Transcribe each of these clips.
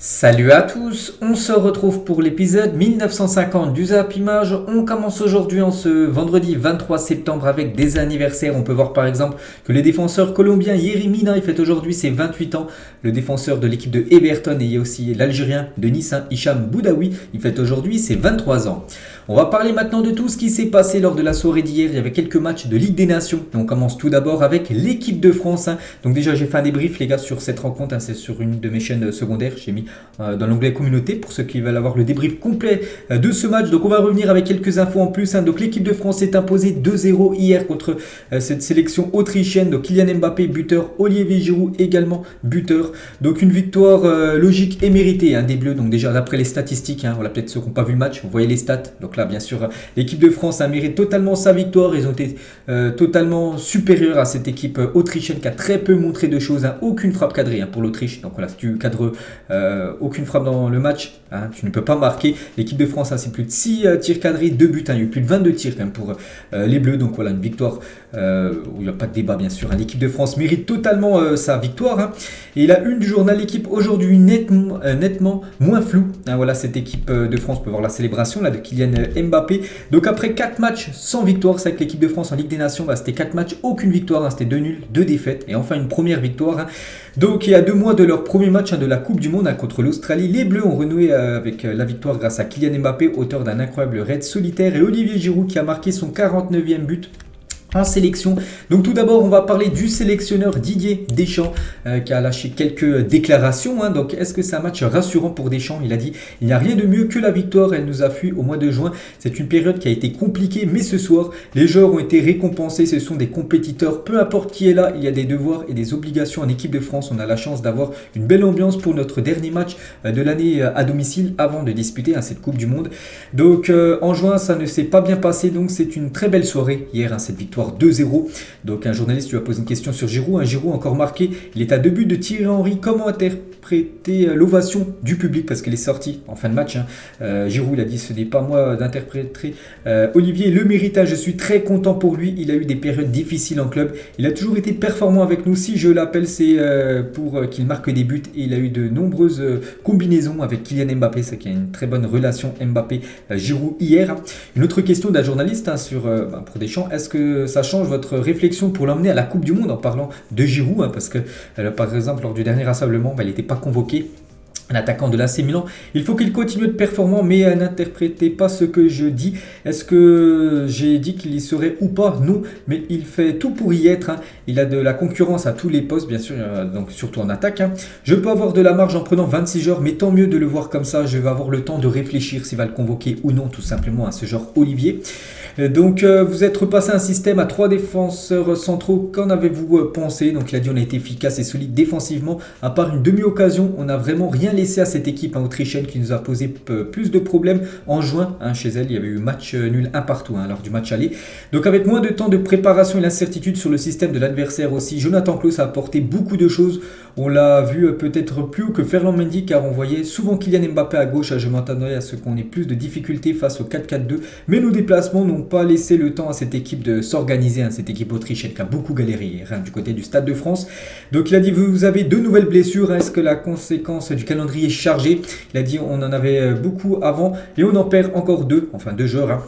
Salut à tous, on se retrouve pour l'épisode 1950 du Zap Image. On commence aujourd'hui en ce vendredi 23 septembre avec des anniversaires. On peut voir par exemple que le défenseur colombien Yerry Mina il fête aujourd'hui ses 28 ans. Le défenseur de l'équipe de Everton et il y a aussi l'Algérien de Nice, Hicham Boudaoui, il fête aujourd'hui ses 23 ans. On va parler maintenant de tout ce qui s'est passé lors de la soirée d'hier. Il y avait quelques matchs de Ligue des Nations. On commence tout d'abord avec l'équipe de France. Donc déjà j'ai fait un débrief les gars sur cette rencontre. C'est sur une de mes chaînes secondaires. J'ai mis dans l'onglet communauté pour ceux qui veulent avoir le débrief complet de ce match. Donc on va revenir avec quelques infos en plus. Donc l'équipe de France s'est imposée 2-0 hier contre cette sélection autrichienne. Donc Kylian Mbappé buteur, Olivier Giroud également buteur. Donc une victoire logique et méritée des Bleus. Donc déjà d'après les statistiques, voilà, peut-être ceux qui n'ont pas vu le match, vous voyez les stats. Donc là bien sûr l'équipe de France a mérité totalement sa victoire. Ils ont été totalement supérieurs à cette équipe autrichienne qui a très peu montré de choses. Aucune frappe cadrée pour l'Autriche. Donc voilà, si tu cadres aucune frappe dans le match, tu ne peux pas marquer. L'équipe de France, c'est plus de 6 tirs cadrés, 2 buts. Il y a eu plus de 22 tirs quand même pour les Bleus. Donc voilà, une victoire où il n'y a pas de débat bien sûr. L'équipe de France mérite totalement sa victoire. Et la une du journal L'équipe aujourd'hui nettement moins floue. Voilà, cette équipe de France, peut voir la célébration là, de Kylian Mbappé. Donc après 4 matchs sans victoire, c'est avec l'équipe de France en Ligue des Nations, c'était 4 matchs, aucune victoire. C'était 2 nuls, 2 défaites et enfin une première victoire. Donc il y a 2 mois de leur premier match de la Coupe du Monde contre l'Australie, les Bleus ont renoué avec la victoire grâce à Kylian Mbappé, auteur d'un incroyable raid solitaire, et Olivier Giroud qui a marqué son 49e but en sélection. Donc tout d'abord on va parler du sélectionneur Didier Deschamps qui a lâché quelques déclarations. Donc est-ce que c'est un match rassurant pour Deschamps? Il a dit: il n'y a rien de mieux que la victoire, elle nous a fui au mois de juin. C'est une période qui a été compliquée, mais ce soir les joueurs ont été récompensés, ce sont des compétiteurs, peu importe qui est là, il y a des devoirs et des obligations en équipe de France. On a la chance d'avoir une belle ambiance pour notre dernier match de l'année à domicile avant de disputer cette Coupe du Monde. Donc en juin ça ne s'est pas bien passé, donc c'est une très belle soirée hier cette victoire 2-0. Donc un journaliste lui a posé une question sur Giroud. Giroud encore marqué, il est à 2 buts de Thierry Henry. Comment interpréter l'ovation du public parce qu'elle est sortie en fin de match. Giroud il a dit: ce n'est pas moi d'interpréter. Olivier le mérite. Je suis très content pour lui. Il a eu des périodes difficiles en club. Il a toujours été performant avec nous. Si je l'appelle, c'est pour qu'il marque des buts. Et il a eu de nombreuses combinaisons avec Kylian Mbappé. C'est qu'il y a une très bonne relation Mbappé-Giroud hier. Une autre question d'un journaliste pour Deschamps: est-ce que ça change votre réflexion pour l'emmener à la Coupe du Monde, en parlant de Giroud, parce que par exemple lors du dernier rassemblement il n'était pas convoqué, un attaquant de l'AC Milan. Il faut qu'il continue de performant, mais n'interprétez pas ce que je dis. Est-ce que j'ai dit qu'il y serait ou pas? Non, mais il fait tout pour y être. Il a de la concurrence à tous les postes, bien sûr, donc surtout en attaque. Je peux avoir de la marge en prenant 26 joueurs, mais tant mieux de le voir comme ça. Je vais avoir le temps de réfléchir s'il va le convoquer ou non, tout simplement, à ce genre Olivier. Donc vous êtes repassé un système à 3 défenseurs centraux. Qu'en avez-vous pensé? Donc il a dit: on a été efficace et solide défensivement. À part une demi-occasion, on n'a vraiment rien laissé à cette équipe autrichienne qui nous a posé plus de problèmes en juin. Chez elle, il y avait eu match nul 1 partout lors du match aller. Donc avec moins de temps de préparation et l'incertitude sur le système de l'adversaire aussi, Jonathan Klaus a apporté beaucoup de choses. On l'a vu peut-être plus haut que Ferland Mendy, car on voyait souvent Kylian Mbappé à gauche. Je m'attendais à ce qu'on ait plus de difficultés face au 4-4-2, mais nos déplacements n'ont pas laissé le temps à cette équipe de s'organiser, cette équipe autrichienne qui a beaucoup galéré hier, du côté du Stade de France. Donc il a dit: vous avez 2 nouvelles blessures, est-ce que la conséquence du calendrier est chargée? Il a dit: on en avait beaucoup avant et on en perd encore 2, enfin 2 joueurs.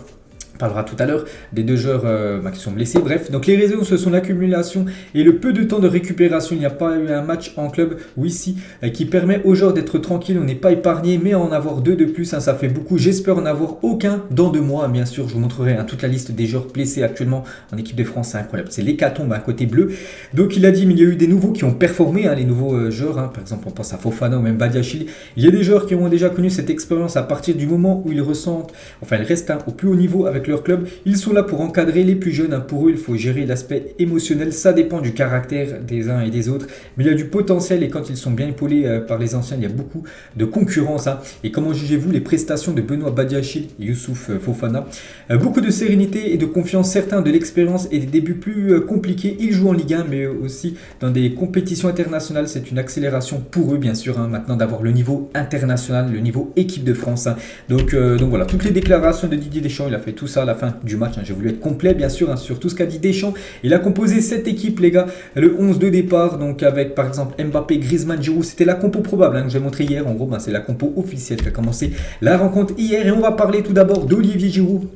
On parlera tout à l'heure des 2 joueurs qui sont blessés. Bref, donc les raisons, ce sont l'accumulation et le peu de temps de récupération. Il n'y a pas eu un match en club ou ici qui permet aux joueurs d'être tranquilles. On n'est pas épargné, mais en avoir 2 de plus, ça fait beaucoup. J'espère en avoir aucun dans 2 mois. Bien sûr, je vous montrerai toute la liste des joueurs blessés actuellement en équipe de France. C'est incroyable, c'est l'hécatombe côté bleu. Donc il a dit: mais il y a eu des nouveaux qui ont performé, les nouveaux joueurs. Par exemple, on pense à Fofana ou même Badiachile. Il y a des joueurs qui ont déjà connu cette expérience à partir du moment où ils ressentent, ils restent au plus haut niveau avec leur club. Ils sont là pour encadrer les plus jeunes. Pour eux, il faut gérer l'aspect émotionnel. Ça dépend du caractère des uns et des autres. Mais il y a du potentiel et quand ils sont bien épaulés par les anciens, il y a beaucoup de concurrence. Et comment jugez-vous les prestations de Benoît Badiachile et Youssouf Fofana? Beaucoup de sérénité et de confiance, certains de l'expérience et des débuts plus compliqués. Ils jouent en Ligue 1, mais aussi dans des compétitions internationales. C'est une accélération pour eux, bien sûr, maintenant d'avoir le niveau international, le niveau équipe de France. Donc voilà, toutes les déclarations de Didier Deschamps, il a fait tout ça ça à la fin du match. J'ai voulu être complet, bien sûr, sur tout ce qu'a dit Deschamps. Il a composé cette équipe, les gars. Le 11 de départ, donc avec par exemple Mbappé, Griezmann, Giroud. C'était la compo probable que j'ai montré hier. En gros, c'est la compo officielle qui a commencé la rencontre hier. Et on va parler tout d'abord d'Olivier Giroud.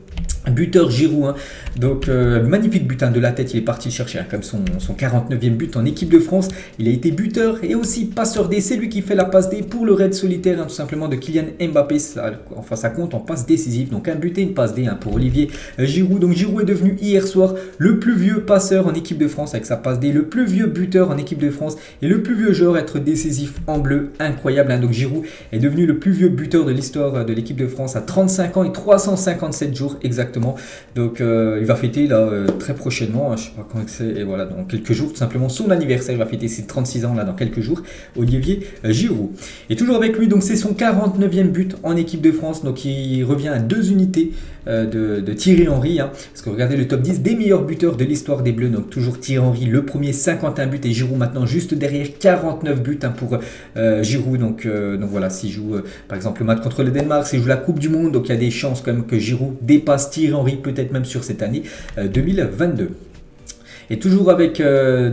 Buteur Giroud, donc magnifique but de la tête, il est parti chercher comme son 49e but en équipe de France. Il a été buteur et aussi passeur D, c'est lui qui fait la passe D pour le raid solitaire tout simplement de Kylian Mbappé. Ça compte en passe décisive, donc un but et une passe D pour Olivier Giroud. Donc Giroud est devenu hier soir le plus vieux passeur en équipe de France avec sa passe D, le plus vieux buteur en équipe de France et le plus vieux joueur à être décisif en bleu, incroyable. Donc Giroud est devenu le plus vieux buteur de l'histoire de l'équipe de France à 35 ans et 357 jours exactement. Donc il va fêter là très prochainement, je sais pas quand c'est, et voilà, dans quelques jours, tout simplement son anniversaire. Il va fêter ses 36 ans là dans quelques jours, Olivier Giroud. Et toujours avec lui, donc c'est son 49e but en équipe de France, donc il revient à 2 unités de Thierry Henry, parce que regardez le top 10 des meilleurs buteurs de l'histoire des Bleus, donc toujours Thierry Henry le premier, 51 buts, et Giroud maintenant juste derrière, 49 buts pour Giroud. Donc voilà, s'il joue par exemple le match contre le Danemark, s'il joue la Coupe du Monde, donc il y a des chances quand même que Giroud dépasse Thierry Henry, peut-être même sur cette année 2022. Et toujours avec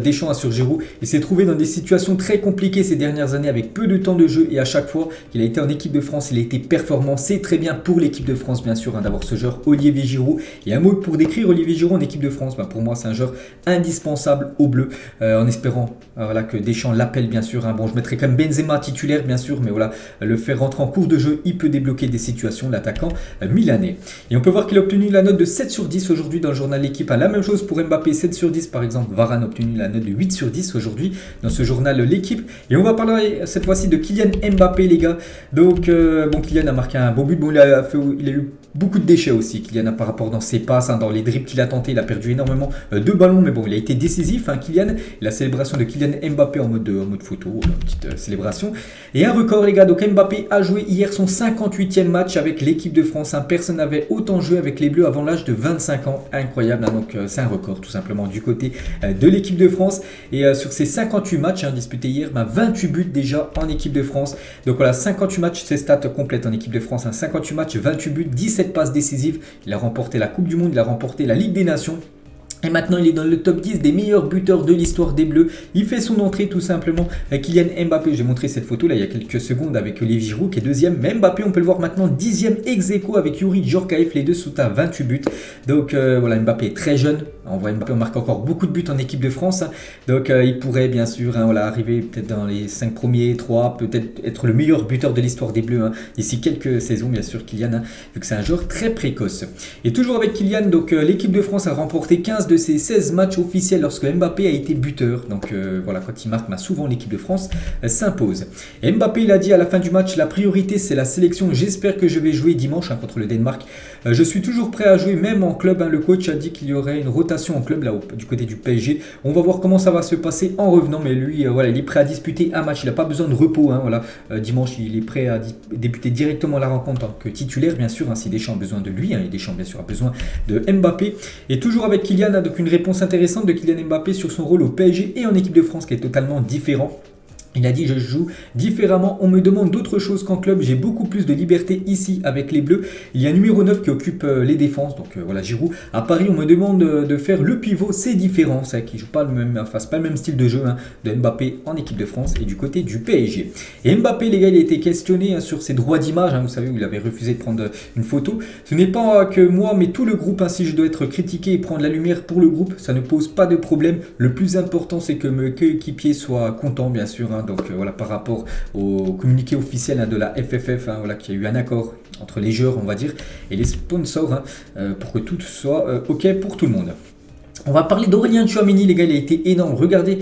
Deschamps sur Giroud, il s'est trouvé dans des situations très compliquées ces dernières années avec peu de temps de jeu, et à chaque fois qu'il a été en équipe de France, il a été performant. C'est très bien pour l'équipe de France bien sûr d'avoir ce joueur Olivier Giroud. Et un mot pour décrire Olivier Giroud en équipe de France, pour moi c'est un joueur indispensable au bleu, en espérant que Deschamps l'appelle bien sûr. Bon, je mettrai quand même Benzema titulaire bien sûr, mais voilà, le faire rentrer en cours de jeu, il peut débloquer des situations, l'attaquant milanais. Et on peut voir qu'il a obtenu la note de 7 sur 10 aujourd'hui dans le journal L'équipe. La même chose pour Mbappé, 7 sur 10. Par exemple, Varane a obtenu la note de 8 sur 10 aujourd'hui dans ce journal L'équipe. Et on va parler cette fois-ci de Kylian Mbappé, les gars. Donc, Kylian a marqué un beau but. Bon, il a eu beaucoup de déchets aussi, Kylian, par rapport dans ses passes, dans les dribbles qu'il a tenté. Il a perdu énormément de ballons, mais bon, il a été décisif, Kylian. La célébration de Kylian Mbappé en mode photo, une petite célébration. Et un record, les gars. Donc, Mbappé a joué hier son 58e match avec l'équipe de France. Personne n'avait autant joué avec les Bleus avant l'âge de 25 ans. Incroyable, donc c'est un record tout simplement du côté de l'équipe de France. Et sur ces 58 matchs disputés hier, 28 buts déjà en équipe de France. Donc voilà, 58 matchs, c'est stats complètes en équipe de France. 58 matchs, 28 buts, 17 passes décisives. Il a remporté la Coupe du Monde, il a remporté la Ligue des Nations. Et maintenant, il est dans le top 10 des meilleurs buteurs de l'histoire des Bleus. Il fait son entrée tout simplement. Kylian Mbappé, j'ai montré cette photo là il y a quelques secondes avec Olivier Giroud qui est deuxième. Mais Mbappé, on peut le voir maintenant 10e ex-aequo avec Youri Djorkaeff. Les deux sont à 28 buts. Donc voilà, Mbappé est très jeune. On voit Mbappé marque encore beaucoup de buts en équipe de France. Donc il pourrait bien sûr arriver peut-être dans les 5 premiers, 3, peut-être être le meilleur buteur de l'histoire des Bleus. D'ici quelques saisons, bien sûr, Kylian, vu que c'est un joueur très précoce. Et toujours avec Kylian, donc l'équipe de France a remporté 15 de ses 16 matchs officiels lorsque Mbappé a été buteur. Donc voilà, quand il marque, souvent l'équipe de France s'impose. Et Mbappé, il a dit à la fin du match, la priorité c'est la sélection. J'espère que je vais jouer dimanche contre le Danemark. Je suis toujours prêt à jouer, même en club. Le coach a dit qu'il y aurait une rotation en club là du côté du PSG. On va voir comment ça va se passer en revenant, mais lui voilà, il est prêt à disputer un match. Il n'a pas besoin de repos. Voilà, dimanche, il est prêt à débuter directement la rencontre en tant que titulaire, bien sûr. Si Deschamps a besoin de lui, et Deschamps bien sûr a besoin de Mbappé. Et toujours avec Kylian, donc une réponse intéressante de Kylian Mbappé sur son rôle au PSG et en équipe de France qui est totalement différent. Il a dit, je joue différemment, on me demande d'autres choses qu'en club, j'ai beaucoup plus de liberté ici avec les Bleus. Il y a un numéro 9 qui occupe les défenses, donc voilà, Giroud. À Paris, on me demande de faire le pivot, c'est différent, c'est vrai qu'il joue pas le même, c'est pas le même style de jeu de Mbappé en équipe de France et du côté du PSG. Et Mbappé, les gars, il a été questionné sur ses droits d'image, vous savez, où il avait refusé de prendre une photo. Ce n'est pas que moi, mais tout le groupe, si je dois être critiqué et prendre la lumière pour le groupe, ça ne pose pas de problème. Le plus important, c'est que mes coéquipiers soient contents, bien sûr, donc voilà, par rapport au communiqué officiel de la FFF, voilà, qu'il y a eu un accord entre les joueurs, on va dire, et les sponsors pour que tout soit OK pour tout le monde. On va parler d'Aurélien Tchouaméni, les gars, il a été énorme. Regardez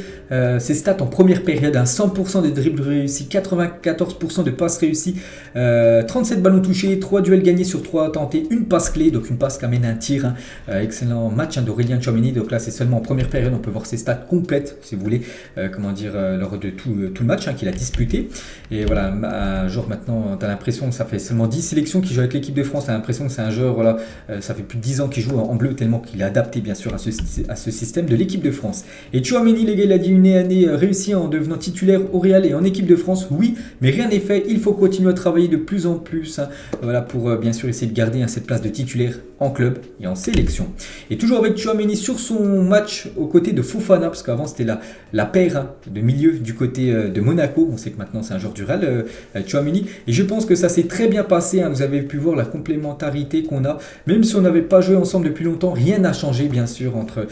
ses stats en première période, 100% de dribbles réussis, 94% de passes réussies, 37 ballons touchés, 3 duels gagnés sur 3 tentés, une passe clé, donc une passe qui amène un tir. Excellent match d'Aurélien Tchouaméni. Donc là, c'est seulement en première période, on peut voir ses stats complètes, si vous voulez, lors de tout le match qu'il a disputé. Et voilà, un joueur maintenant, tu as l'impression que ça fait seulement 10 sélections qu'il joue avec l'équipe de France, tu as l'impression que c'est un joueur, voilà, ça fait plus de 10 ans qu'il joue en bleu, tellement qu'il est adapté bien sûr à ce style à ce système de l'équipe de France. Et Tchouaméni, les gars, il a dit une année réussie en devenant titulaire au Real et en équipe de France, oui, mais rien n'est fait, il faut continuer à travailler de plus en plus, hein, voilà, pour bien sûr essayer de garder cette place de titulaire en club et en sélection. Et toujours avec Tchouaméni sur son match aux côtés de Fofana, parce qu'avant c'était la paire de milieu du côté de Monaco, on sait que maintenant c'est un joueur du Real, Tchouaméni, et je pense que ça s'est très bien passé, hein, vous avez pu voir la complémentarité qu'on a, même si on n'avait pas joué ensemble depuis longtemps, rien n'a changé bien sûr entre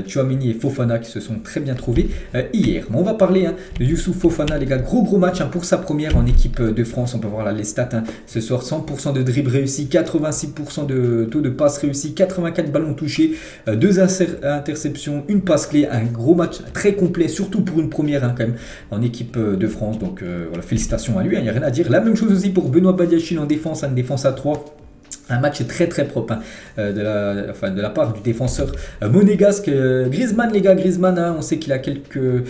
Tchouaméni et Fofana qui se sont très bien trouvés hier. Mais on va parler de Youssouf Fofana, les gars, gros match pour sa première en équipe de France, on peut voir là les stats, ce soir 100% de dribble réussi, 86% de taux de passe réussi, 84 ballons touchés, 2 interceptions, une passe clé, un gros match très complet, surtout pour une première quand même en équipe de France, donc voilà, félicitations à lui, il n'y a rien à dire. La même chose aussi pour Benoît Badiachil en défense, une défense à 3. Un match très propre de la part du défenseur monégasque Griezmann, les gars. Griezmann, on sait qu'il a depuis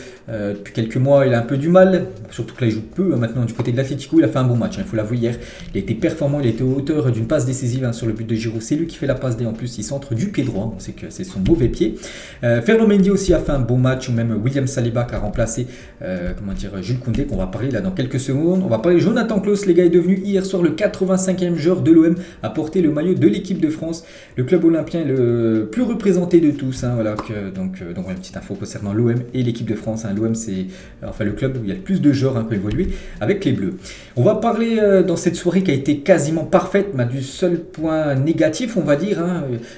quelques mois il a un peu du mal, surtout que là il joue peu maintenant du côté de l'Atlético. Il a fait un bon match, il faut l'avouer hier, il a été performant, il était au hauteur d'une passe décisive sur le but de Giroud, c'est lui qui fait la passe D en plus, il centre du pied droit, on sait que c'est son mauvais pied. Ferland Mendy aussi a fait un bon match, ou même William Saliba qui a remplacé Jules Koundé, qu'on va parler là dans quelques secondes. On va parler Jonathan Klaus, les gars, est devenu hier soir le 85e joueur de l'OM à porter le maillot de l'équipe de France. Le club olympien est le plus représenté de tous, voilà, donc une petite info concernant l'OM et l'équipe de France. L'OM c'est le club où il y a le plus de joueurs qui ont évolué avec les Bleus. On va parler dans cette soirée qui a été quasiment parfaite, du seul point négatif on va dire,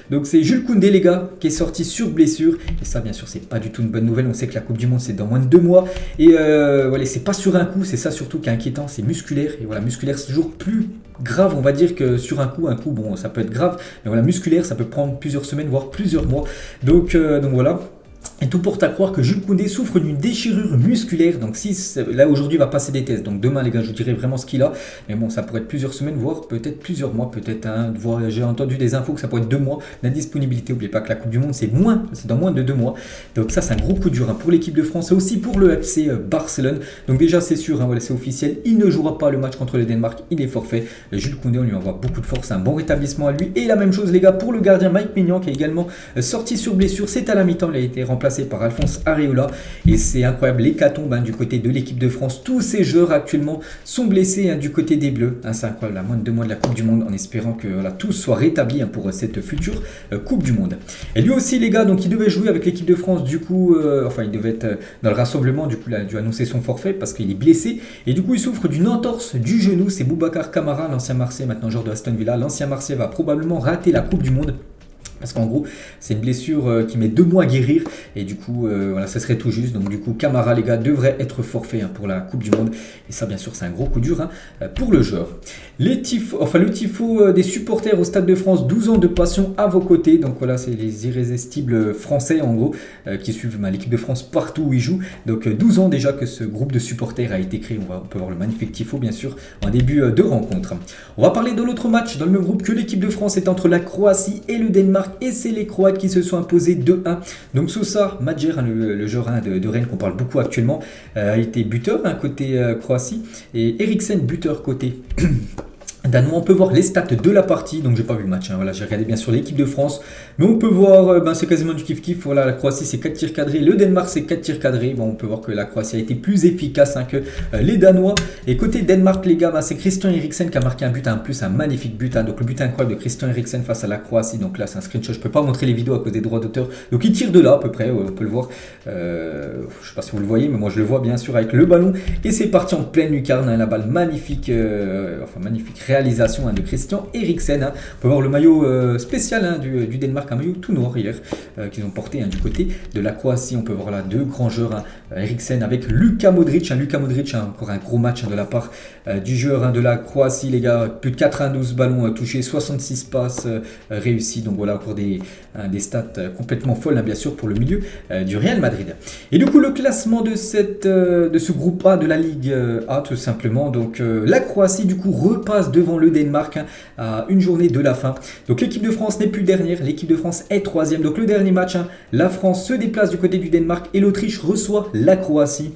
donc c'est Jules Koundé, les gars, qui est sorti sur blessure, et ça bien sûr c'est pas du tout une bonne nouvelle. On sait que la Coupe du Monde c'est dans moins de 2 mois, et voilà, c'est pas sur un coup, c'est ça surtout qui est inquiétant, c'est musculaire, et voilà, musculaire c'est toujours plus grave on va dire que sur un coup bon ça peut être grave, mais voilà, musculaire ça peut prendre plusieurs semaines voire plusieurs mois, donc voilà. Et tout porte à croire que Jules Koundé souffre d'une déchirure musculaire. Donc là aujourd'hui il va passer des tests. Donc demain les gars je vous dirai vraiment ce qu'il a. Mais bon, ça pourrait être plusieurs semaines, voire peut-être plusieurs mois. Peut-être j'ai entendu des infos que ça pourrait être 2 mois. La disponibilité, n'oubliez pas que la Coupe du Monde c'est dans moins de 2 mois. Donc ça c'est un gros coup dur pour l'équipe de France et aussi pour le FC Barcelone. Donc déjà c'est sûr, voilà, c'est officiel. Il ne jouera pas le match contre le Danemark. Il est forfait. Jules Koundé, on lui envoie beaucoup de force. Un bon rétablissement à lui. Et la même chose les gars pour le gardien Mike Maignan qui est également sorti sur blessure. C'est à la mi-temps, il a été remplacé par Alphonse Areola, et c'est incroyable l'hécatombe du côté de l'équipe de France. Tous ces joueurs actuellement sont blessés du côté des Bleus, c'est incroyable, à moins de 2 mois de la Coupe du Monde, en espérant que voilà, tout soit rétabli pour cette future Coupe du Monde. Et lui aussi les gars, donc il devait jouer avec l'équipe de France, du coup il devait être dans le rassemblement, du coup il a dû annoncer son forfait parce qu'il est blessé, et du coup il souffre d'une entorse du genou. C'est Boubacar Kamara, l'ancien Marseillais, maintenant joueur de Aston Villa. L'ancien Marseillais va probablement rater la Coupe du Monde, parce qu'en gros c'est une blessure qui met 2 mois à guérir, et du coup voilà, ça serait tout juste. Donc du coup Kamara les gars devrait être forfait pour la Coupe du Monde, et ça bien sûr c'est un gros coup dur pour le joueur. Le tifo des supporters au Stade de France, 12 ans de passion à vos côtés. Donc voilà, c'est les irrésistibles français en gros qui suivent l'équipe de France partout où ils jouent. Donc 12 ans déjà que ce groupe de supporters a été créé. On peut voir le magnifique tifo bien sûr en début de rencontre. On va parler de l'autre match dans le même groupe que l'équipe de France est entre la Croatie et le Danemark, et c'est les Croates qui se sont imposés 2-1. Donc Sosa Madjer, le joueur de Rennes qu'on parle beaucoup actuellement, a été buteur côté Croatie, et Eriksen buteur côté danois. On peut voir les stats de la partie, donc j'ai pas vu le match, voilà, j'ai regardé bien sûr l'équipe de France, mais on peut voir c'est quasiment du kiff-kiff. Voilà, la Croatie c'est 4 tirs cadrés, le Danemark c'est 4 tirs cadrés. Bon, on peut voir que la Croatie a été plus efficace que les Danois. Et côté Danemark les gars, c'est Christian Eriksen qui a marqué un but, en plus un magnifique but, donc le but incroyable de Christian Eriksen face à la Croatie. Donc là c'est un screenshot, je peux pas montrer les vidéos à cause des droits d'auteur, donc il tire de là à peu près, on peut le voir, je sais pas si vous le voyez, mais moi je le vois bien sûr avec le ballon, et c'est parti en pleine lucarne, la balle magnifique, magnifique réalisation de Christian Eriksen. On peut voir le maillot spécial du Danemark, un maillot tout noir hier qu'ils ont porté du côté de la Croatie. On peut voir là 2 grands joueurs, Eriksen avec Luka Modric. Luka Modric, encore un gros match de la part du joueur de la Croatie les gars, plus de 92 ballons touchés, 66 passes réussies. Donc voilà, encore des stats complètement folles bien sûr pour le milieu du Real Madrid. Et du coup le classement de ce groupe A de la Ligue A tout simplement. Donc la Croatie du coup repasse devant le Danemark à une journée de la fin. Donc l'équipe de France n'est plus dernière, l'équipe de France est 3e. Donc le dernier match, la France se déplace du côté du Danemark et l'Autriche reçoit la Croatie.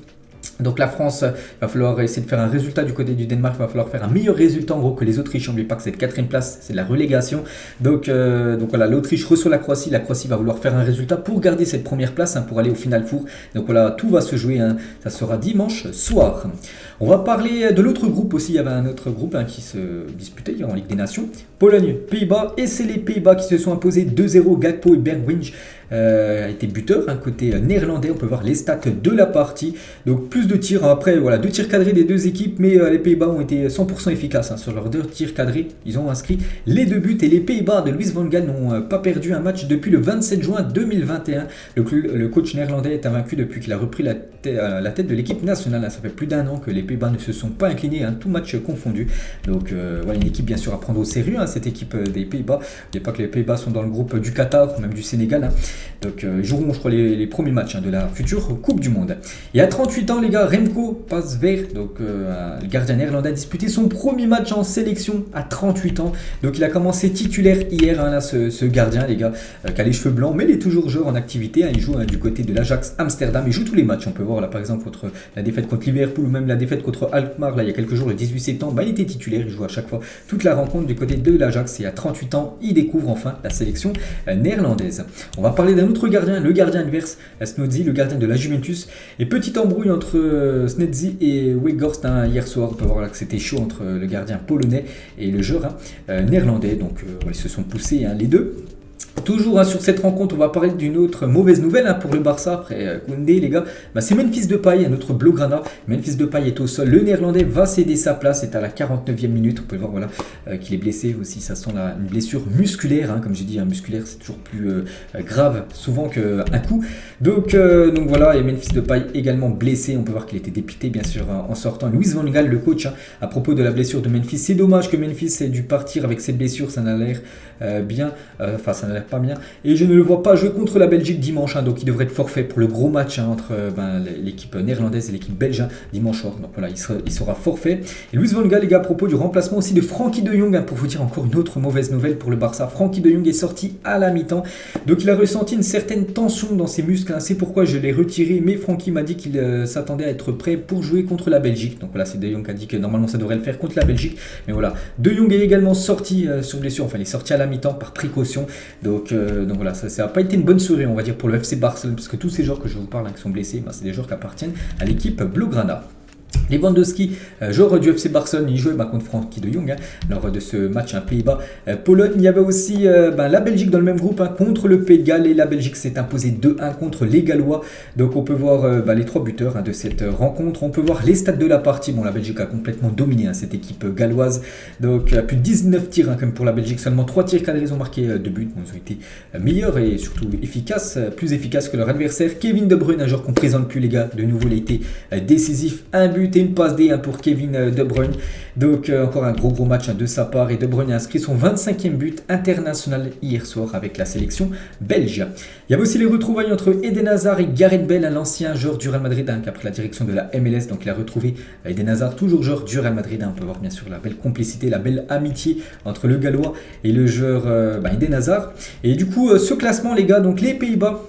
Donc la France, va falloir essayer de faire un résultat du côté du Danemark, il va falloir faire un meilleur résultat en gros que les Autrichiens. N'oubliez pas que cette quatrième place, c'est de la relégation. Donc voilà, l'Autriche reçoit la Croatie va vouloir faire un résultat pour garder cette première place, pour aller au final four. Donc voilà, tout va se jouer, ça sera dimanche soir. On va parler de l'autre groupe aussi, il y avait un autre groupe qui se disputait en Ligue des Nations. Pologne, Pays-Bas, et c'est les Pays-Bas qui se sont imposés 2-0. Gakpo et Bergwijn a été buteur, côté néerlandais. On peut voir les stats de la partie. Donc plus de tirs, après voilà, 2 tirs cadrés des deux équipes, mais les Pays-Bas ont été 100% efficaces sur leurs 2 tirs cadrés. Ils ont inscrit les 2 buts et les Pays-Bas de Louis van Gaal n'ont pas perdu un match depuis le 27 juin 2021. Le coach néerlandais est invaincu depuis qu'il a repris la tête de l'équipe nationale. Ça fait plus d'1 an que les Pays-Bas ne se sont pas inclinés, tout match confondu. Donc voilà, une équipe bien sûr à prendre au sérieux, cette équipe des Pays-Bas. N'oubliez pas que les Pays-Bas sont dans le groupe du Qatar, même du Sénégal. Donc ils joueront, je crois, les premiers matchs de la future Coupe du Monde. Et à 38 ans, les gars, Remco Pasveer, donc le gardien néerlandais, a disputé son premier match en sélection à 38 ans. Donc il a commencé titulaire hier, ce gardien, les gars, qui a les cheveux blancs, mais il est toujours joueur en activité. Il joue du côté de l'Ajax Amsterdam. Il joue tous les matchs. On peut voir là, par exemple, contre la défaite contre Liverpool ou même la défaite contre Alkmaar, là, il y a quelques jours, le 18 septembre. Il était titulaire. Il joue à chaque fois toute la rencontre du côté de l'Ajax. Et à 38 ans, il découvre enfin la sélection néerlandaise. On va parler d'un autre gardien, le gardien adverse, Snodzi, le gardien de la Juventus. Et petite embrouille entre Snodzi et Weghorst hier soir. On peut voir là que c'était chaud entre le gardien polonais et le joueur néerlandais. Donc ils se sont poussés les deux. Toujours sur cette rencontre, on va parler d'une autre mauvaise nouvelle pour le Barça après Koundé, les gars. C'est Memphis Depay, un autre Blaugrana. Memphis Depay est au sol. Le Néerlandais va céder sa place. C'est à la 49e minute. On peut voir voilà, qu'il est blessé aussi. Ça sent une blessure musculaire. Comme j'ai dit, musculaire, c'est toujours plus grave souvent qu'un coup. Donc voilà, et Memphis Depay également blessé. On peut voir qu'il était dépité, bien sûr, en sortant. Louis van Gaal, le coach, à propos de la blessure de Memphis. C'est dommage que Memphis ait dû partir avec cette blessure. Ça n'a l'air bien. Ça n'a l'air pas bien. Et je ne le vois pas jouer contre la Belgique dimanche. Donc il devrait être forfait pour le gros match entre l'équipe néerlandaise et l'équipe belge dimanche soir. Donc voilà, il sera forfait. Et Louis van Gaal, les gars, à propos du remplacement aussi de Frenkie de Jong, pour vous dire encore une autre mauvaise nouvelle pour le Barça. Frenkie de Jong est sorti à la mi-temps. Donc il a ressenti une certaine tension dans ses muscles. C'est pourquoi je l'ai retiré. Mais Frenkie m'a dit qu'il s'attendait à être prêt pour jouer contre la Belgique. Donc voilà, c'est De Jong qui a dit que normalement ça devrait le faire contre la Belgique. Mais voilà, De Jong est également sorti sur blessure. Enfin, il est sorti à la mi-temps par précaution. Donc voilà, ça n'a pas été une bonne soirée, on va dire, pour le FC Barcelone, parce que tous ces joueurs que je vous parle qui sont blessés, c'est des joueurs qui appartiennent à l'équipe Blaugrana. Lewandowski, joueur du FC Barcelone, il jouait contre Frenkie de Jong lors de ce match Pays-Bas. Pologne, il y avait aussi la Belgique dans le même groupe contre le Pays de Galles, et la Belgique s'est imposée 2-1 contre les Gallois. Donc on peut voir les 3 buteurs de cette rencontre. On peut voir les stats de la partie. Bon, la Belgique a complètement dominé cette équipe galloise. Donc plus de 19 tirs comme pour la Belgique, seulement 3 tirs cadrés, ils ont marqué 2 buts. Ils ont été meilleurs et surtout efficaces, plus efficaces que leur adversaire. Kevin De Bruyne, un joueur qu'on ne présente plus, les gars, de nouveau il a été décisif, un but et une passe D pour Kevin De Bruyne. Donc encore un gros match de sa part, et De Bruyne a inscrit son 25e but international hier soir avec la sélection belge. Il y avait aussi les retrouvailles entre Eden Hazard et Gareth Bale, l'ancien joueur du Real Madrid qui a pris la direction de la MLS. Donc il a retrouvé Eden Hazard, toujours joueur du Real Madrid. On peut voir bien sûr la belle complicité, la belle amitié entre le Gallois et le joueur Eden Hazard. Et du coup ce classement, les gars, donc les Pays-Bas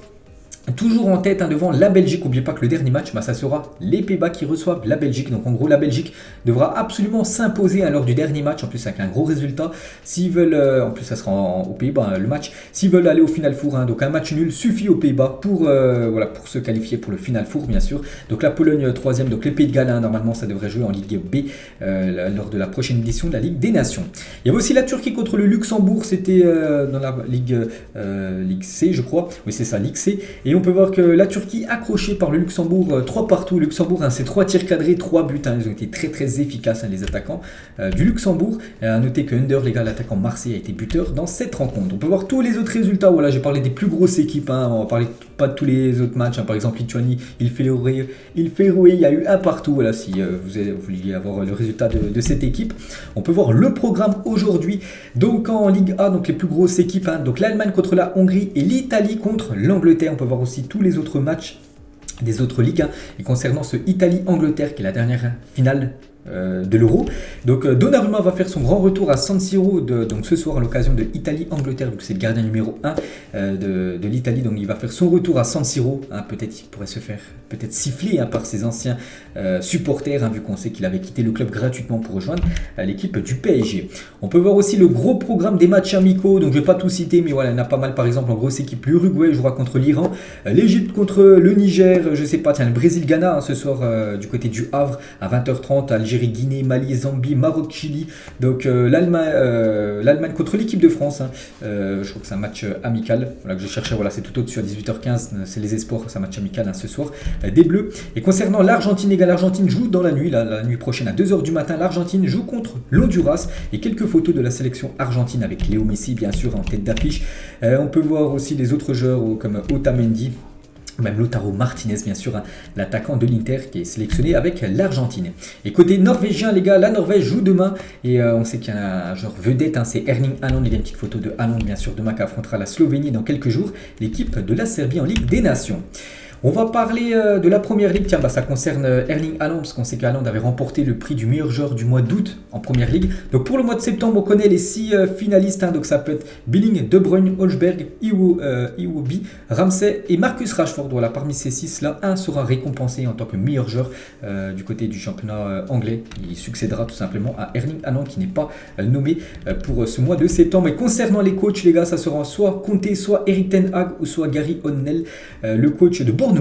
toujours en tête devant la Belgique. N'oubliez pas que le dernier match, ça sera les Pays-Bas qui reçoivent la Belgique. Donc en gros, la Belgique devra absolument s'imposer lors du dernier match. En plus, avec un gros résultat. S'ils veulent, en plus, ça sera aux Pays-Bas le match. S'ils veulent aller au final four, donc un match nul suffit aux Pays-Bas pour se qualifier pour le final four, bien sûr. Donc la Pologne 3e, donc les Pays de Galles, normalement, ça devrait jouer en Ligue B lors de la prochaine édition de la Ligue des Nations. Il y avait aussi la Turquie contre le Luxembourg. C'était dans la Ligue C, je crois. Oui, c'est ça, Ligue C. Et on peut voir que la Turquie accrochée par le Luxembourg 3 partout. Le Luxembourg, c'est 3 tirs cadrés, 3 buts. Ils ont été très efficaces, les attaquants du Luxembourg. À noter que Under, les gars, l'attaquant Marseille, a été buteur dans cette rencontre. On peut voir tous les autres résultats. Voilà, j'ai parlé des plus grosses équipes. On va parler pas de tous les autres matchs. Par exemple, Lituanie, il fait rouer. Il y a eu un partout. Voilà, si vous vouliez avoir le résultat de cette équipe. On peut voir le programme aujourd'hui. Donc en Ligue A, donc les plus grosses équipes. Donc l'Allemagne contre la Hongrie et l'Italie contre l'Angleterre. On peut voir aussi tous les autres matchs des autres ligues. Et concernant ce Italie-Angleterre, qui est la dernière finale de l'Euro. Donc Donnarumma va faire son grand retour à San Siro donc ce soir à l'occasion de Italie-Angleterre, donc c'est le gardien numéro 1 de l'Italie, donc il va faire son retour à San Siro, peut-être il pourrait se faire peut-être siffler par ses anciens supporters, vu qu'on sait qu'il avait quitté le club gratuitement pour rejoindre l'équipe du PSG. On peut voir aussi le gros programme des matchs amicaux, donc je ne vais pas tout citer, mais voilà, il y en a pas mal. Par exemple, en grosse équipe, l'Uruguay jouera contre l'Iran, l'Égypte contre le Niger, je sais pas, tiens, le Brésil-Ghana ce soir du côté du Havre à 20h30, Algérie, Guinée, Mali, Zambie, Maroc, Chili, donc l'Allemagne contre l'équipe de France, je crois que c'est un match amical, voilà, que je cherchais, voilà, c'est tout au-dessus à 18h15, c'est les espoirs, c'est un match amical ce soir, des Bleus. Et concernant l'Argentine, l'Argentine joue dans la nuit, la nuit prochaine à 2h du matin, l'Argentine joue contre l'Honduras, et quelques photos de la sélection argentine avec Léo Messi bien sûr en tête d'affiche. On peut voir aussi les autres joueurs comme Otamendi, même Lautaro Martinez bien sûr, l'attaquant de l'Inter qui est sélectionné avec l'Argentine. Et côté norvégien les gars, la Norvège joue demain et on sait qu'il y a un joueur vedette, c'est Erling Haaland. Il y a une petite photo de Haaland bien sûr demain qui affrontera la Slovénie dans quelques jours, l'équipe de la Serbie en Ligue des Nations. On va parler de la première ligue, tiens, ça concerne Erling Haaland, parce qu'on sait qu'Haaland avait remporté le prix du meilleur joueur du mois d'août en première ligue. Donc pour le mois de septembre, on connaît les 6 finalistes, donc ça peut être Billing, De Bruyne, Holmberg, Iwobi, Ramsey et Marcus Rashford. Voilà, parmi ces 6-là, un sera récompensé en tant que meilleur joueur du côté du championnat anglais. Il succédera tout simplement à Erling Haaland qui n'est pas nommé pour ce mois de septembre. Et concernant les coachs, les gars, ça sera soit Conte, soit Erik ten Hag ou soit Gary O'Neill, le coach de Bournemouth.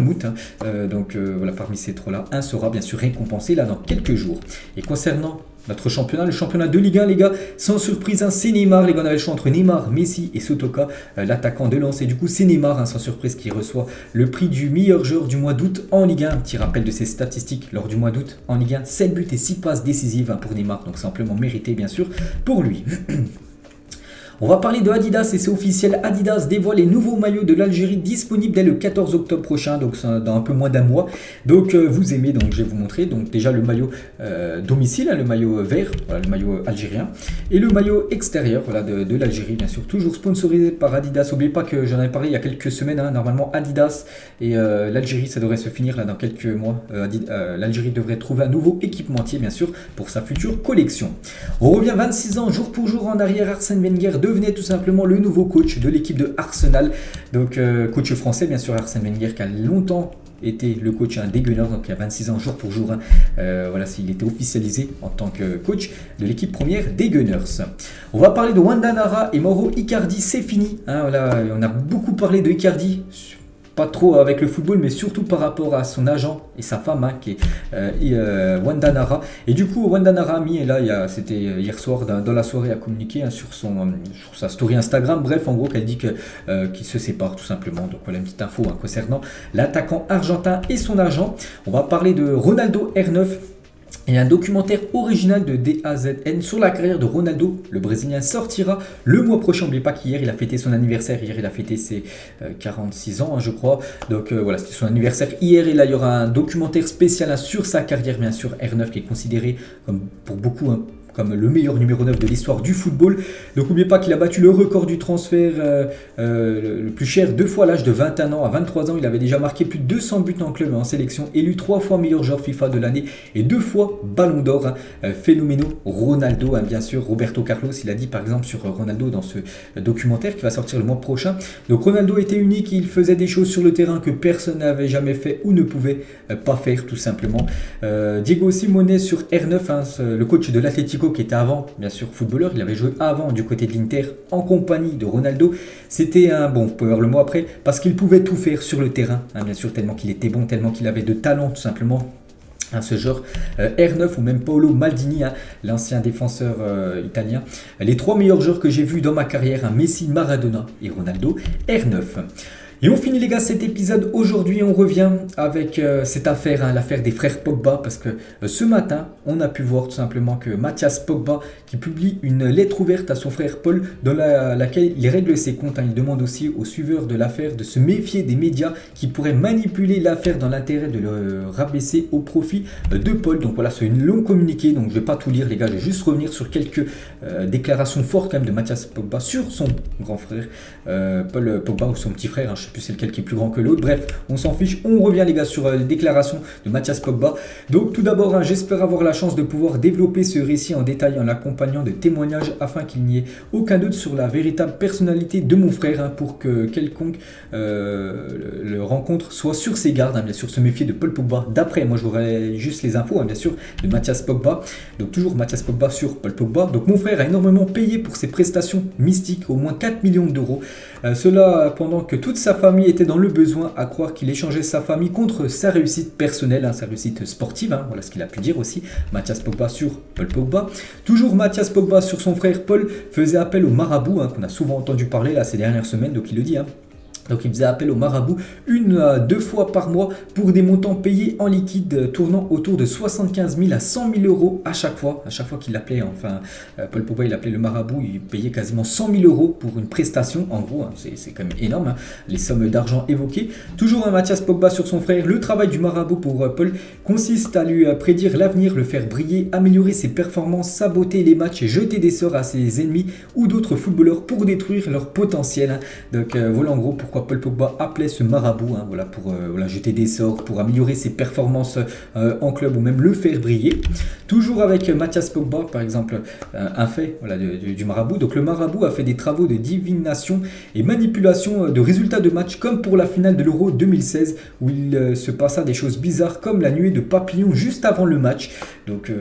Donc voilà, parmi ces trois-là, un sera bien sûr récompensé là dans quelques jours. Et concernant notre championnat, le championnat de Ligue 1, les gars, sans surprise, c'est Neymar. Les gars, on avait le choix entre Neymar, Messi et Sotoka, l'attaquant de Lens. Et du coup, c'est Neymar, sans surprise, qui reçoit le prix du meilleur joueur du mois d'août en Ligue 1. Un petit rappel de ses statistiques lors du mois d'août en Ligue 1, 7 buts et 6 passes décisives pour Neymar. Donc simplement mérité, bien sûr, pour lui. On va parler de Adidas et c'est officiel, Adidas dévoile les nouveaux maillots de l'Algérie disponibles dès le 14 octobre prochain, donc dans un peu moins d'un mois. Donc vous aimez, donc je vais vous montrer donc déjà le maillot domicile, le maillot vert, voilà, le maillot algérien, et le maillot extérieur voilà, de l'Algérie, bien sûr, toujours sponsorisé par Adidas. N'oubliez pas que j'en avais parlé il y a quelques semaines, normalement Adidas et l'Algérie, ça devrait se finir là dans quelques mois. L'Algérie devrait trouver un nouveau équipementier, bien sûr, pour sa future collection. On revient 26 ans, jour pour jour en arrière, Arsène Wenger devenait tout simplement le nouveau coach de l'équipe de Arsenal. Donc coach français bien sûr, Arsène Wenger qui a longtemps été le coach des Gunners, donc il y a 26 ans jour pour jour, voilà, s'il était officialisé en tant que coach de l'équipe première des Gunners. On va parler de Wanda Nara et Mauro Icardi, c'est fini, voilà, on a beaucoup parlé de Icardi, pas trop avec le football, mais surtout par rapport à son agent et sa femme, qui est Wanda Nara. Et du coup, Wanda Nara a mis, et là, c'était hier soir, dans la soirée, a communiqué sur sa story Instagram. Bref, en gros, qu'elle dit qu'il se sépare tout simplement. Donc voilà une petite info concernant l'attaquant argentin et son agent. On va parler de Ronaldo R9. Et un documentaire original de DAZN sur la carrière de Ronaldo, le Brésilien, sortira le mois prochain. N'oubliez pas qu'hier il a fêté son anniversaire, hier il a fêté ses 46 ans je crois, donc voilà, c'était son anniversaire hier et là il y aura un documentaire spécial sur sa carrière bien sûr. R9 qui est considéré comme pour beaucoup comme le meilleur numéro 9 de l'histoire du football. Donc n'oubliez pas qu'il a battu le record du transfert le plus cher 2 fois à l'âge de 21 ans. À 23 ans, il avait déjà marqué plus de 200 buts en club et en sélection, élu 3 fois meilleur joueur FIFA de l'année et 2 fois Ballon d'Or. Phénoménal Ronaldo, bien sûr. Roberto Carlos, il a dit par exemple sur Ronaldo dans ce documentaire qui va sortir le mois prochain. Donc Ronaldo était unique, il faisait des choses sur le terrain que personne n'avait jamais fait ou ne pouvait pas faire tout simplement. Diego Simone sur R9, le coach de l'Atlético qui était avant, bien sûr, footballeur. Il avait joué avant du côté de l'Inter en compagnie de Ronaldo. C'était un bon, vous pouvez voir le mot après, parce qu'il pouvait tout faire sur le terrain, bien sûr, tellement qu'il était bon, tellement qu'il avait de talent, tout simplement. Ce genre R9 ou même Paolo Maldini, l'ancien défenseur italien. Les 3 meilleurs joueurs que j'ai vus dans ma carrière, Messi, Maradona et Ronaldo. R9. Et on finit les gars cet épisode aujourd'hui, on revient avec cette affaire, l'affaire des frères Pogba, parce que ce matin, on a pu voir tout simplement que Mathias Pogba qui publie une lettre ouverte à son frère Paul dans laquelle il règle ses comptes. Il demande aussi aux suiveurs de l'affaire de se méfier des médias qui pourraient manipuler l'affaire dans l'intérêt de le rabaisser au profit de Paul. Donc voilà, c'est une longue communiqué, donc je ne vais pas tout lire les gars, je vais juste revenir sur quelques déclarations fortes quand même de Mathias Pogba sur son grand frère Paul Pogba ou son petit frère, je sais plus c'est lequel qui est plus grand que l'autre. Bref, on s'en fiche. On revient les gars sur les déclarations de Mathias Pogba. Donc tout d'abord, j'espère avoir la chance de pouvoir développer ce récit en détail en l'accompagnant de témoignages afin qu'il n'y ait aucun doute sur la véritable personnalité de mon frère, pour que quelconque le rencontre soit sur ses gardes, bien sûr, se méfier de Paul Pogba. D'après, moi j'aurais juste les infos, bien sûr, de Mathias Pogba. Donc toujours Mathias Pogba sur Paul Pogba. Donc mon frère a énormément payé pour ses prestations mystiques, au moins 4 millions d'euros. Cela pendant que toute sa famille était dans le besoin, à croire qu'il échangeait sa famille contre sa réussite personnelle, sa réussite sportive. Voilà ce qu'il a pu dire aussi. Mathias Pogba sur Paul Pogba. Toujours Mathias Pogba sur son frère Paul faisait appel au marabout, qu'on a souvent entendu parler là ces dernières semaines, donc il le dit. Donc il faisait appel au marabout 1 à 2 fois par mois pour des montants payés en liquide tournant autour de 75 000 à 100 000 euros à chaque fois. À chaque fois qu'il appelait, Paul Pogba il appelait le marabout, il payait quasiment 100 000 euros pour une prestation. En gros, c'est quand même énorme, les sommes d'argent évoquées. Toujours un Mathias Pogba sur son frère. Le travail du marabout pour Paul consiste à lui prédire l'avenir, le faire briller, améliorer ses performances, saboter les matchs et jeter des sorts à ses ennemis ou d'autres footballeurs pour détruire leur potentiel. Donc voilà en gros pourquoi Paul Pogba appelait ce marabout, pour jeter des sorts, pour améliorer ses performances en club ou même le faire briller. Toujours avec Mathias Pogba, par exemple, un fait du marabout. Donc le marabout a fait des travaux de divination et manipulation de résultats de match, comme pour la finale de l'Euro 2016 où il se passa des choses bizarres comme la nuée de papillons juste avant le match. Donc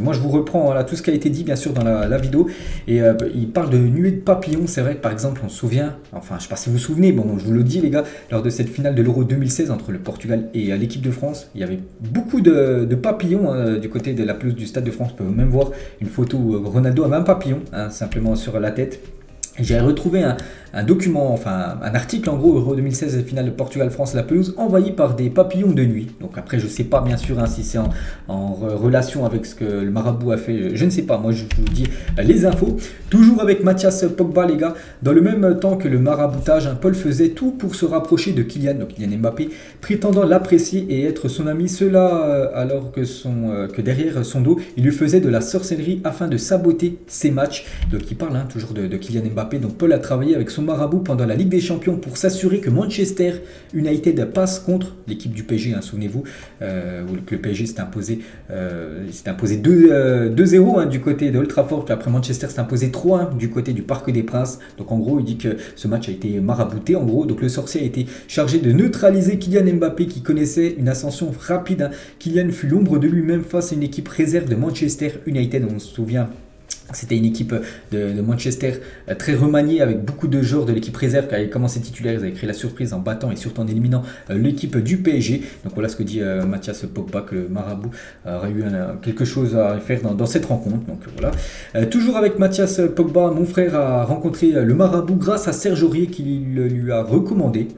moi je vous reprends tout ce qui a été dit bien sûr dans la vidéo, et il parle de nuée de papillons. C'est vrai que par exemple on se souvient, je sais pas si vous vous souvenez, je vous le dis les gars, lors de cette finale de l'Euro 2016 entre le Portugal et l'équipe de France, il y avait beaucoup de papillons du côté de la pelouse du Stade de France. On peut même voir une photo où Ronaldo avait un papillon simplement sur la tête. J'ai retrouvé un document, un article en gros, Euro 2016, finale de Portugal-France, la pelouse envahie par des papillons de nuit. Donc après, je sais pas bien sûr si c'est en relation avec ce que le marabout a fait, je ne sais pas, moi je vous dis les infos. Toujours avec Mathias Pogba les gars, dans le même temps que le maraboutage, Paul faisait tout pour se rapprocher de Kylian Mbappé, prétendant l'apprécier et être son ami, cela alors que derrière son dos, il lui faisait de la sorcellerie afin de saboter ses matchs. Donc il parle toujours de Kylian Mbappé. Donc Paul a travaillé avec son marabout pendant la Ligue des Champions pour s'assurer que Manchester United passe contre l'équipe du PSG, souvenez-vous, où le PSG s'est imposé 2-0 du côté de Old Trafford, puis après Manchester s'est imposé 3-1 du côté du Parc des Princes. Donc en gros il dit que ce match a été marabouté, en gros. Donc le sorcier a été chargé de neutraliser Kylian Mbappé qui connaissait une ascension rapide. Kylian fut l'ombre de lui-même face à une équipe réserve de Manchester United. On se souvient, c'était une équipe de Manchester très remaniée, avec beaucoup de joueurs de l'équipe réserve qui avaient commencé titulaire. Ils avaient créé la surprise en battant et surtout en éliminant l'équipe du PSG. Donc voilà ce que dit Mathias Pogba, que le marabout aurait eu quelque chose à faire dans cette rencontre. Donc voilà. Toujours avec Mathias Pogba, mon frère a rencontré le marabout grâce à Serge Aurier qui lui a recommandé.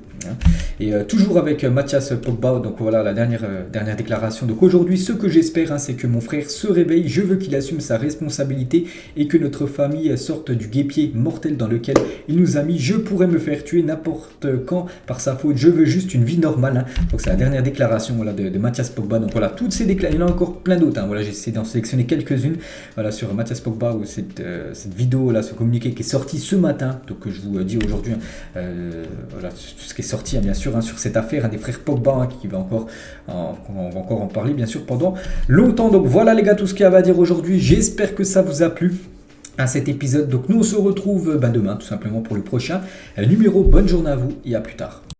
Et toujours avec Mathias Pogba, donc voilà la dernière déclaration. Donc aujourd'hui, ce que j'espère, c'est que mon frère se réveille. Je veux qu'il assume sa responsabilité et que notre famille sorte du guêpier mortel dans lequel il nous a mis. Je pourrais me faire tuer n'importe quand par sa faute. Je veux juste une vie normale. Donc c'est la dernière déclaration de Mathias Pogba. Donc voilà, toutes ces déclarations, il y en a encore plein d'autres. Voilà, j'ai essayé d'en sélectionner quelques-unes. Voilà, sur Mathias Pogba, ou cette vidéo ce communiqué qui est sorti ce matin. Donc je vous dis aujourd'hui, voilà tout ce qui est sorti bien sûr sur cette affaire des frères Pogba, qui va encore on va encore en parler bien sûr pendant longtemps. Donc voilà les gars, tout ce qu'il y avait à dire aujourd'hui. J'espère que ça vous a plu à cet épisode. Donc nous on se retrouve demain tout simplement pour le prochain numéro. Bonne journée à vous et à plus tard.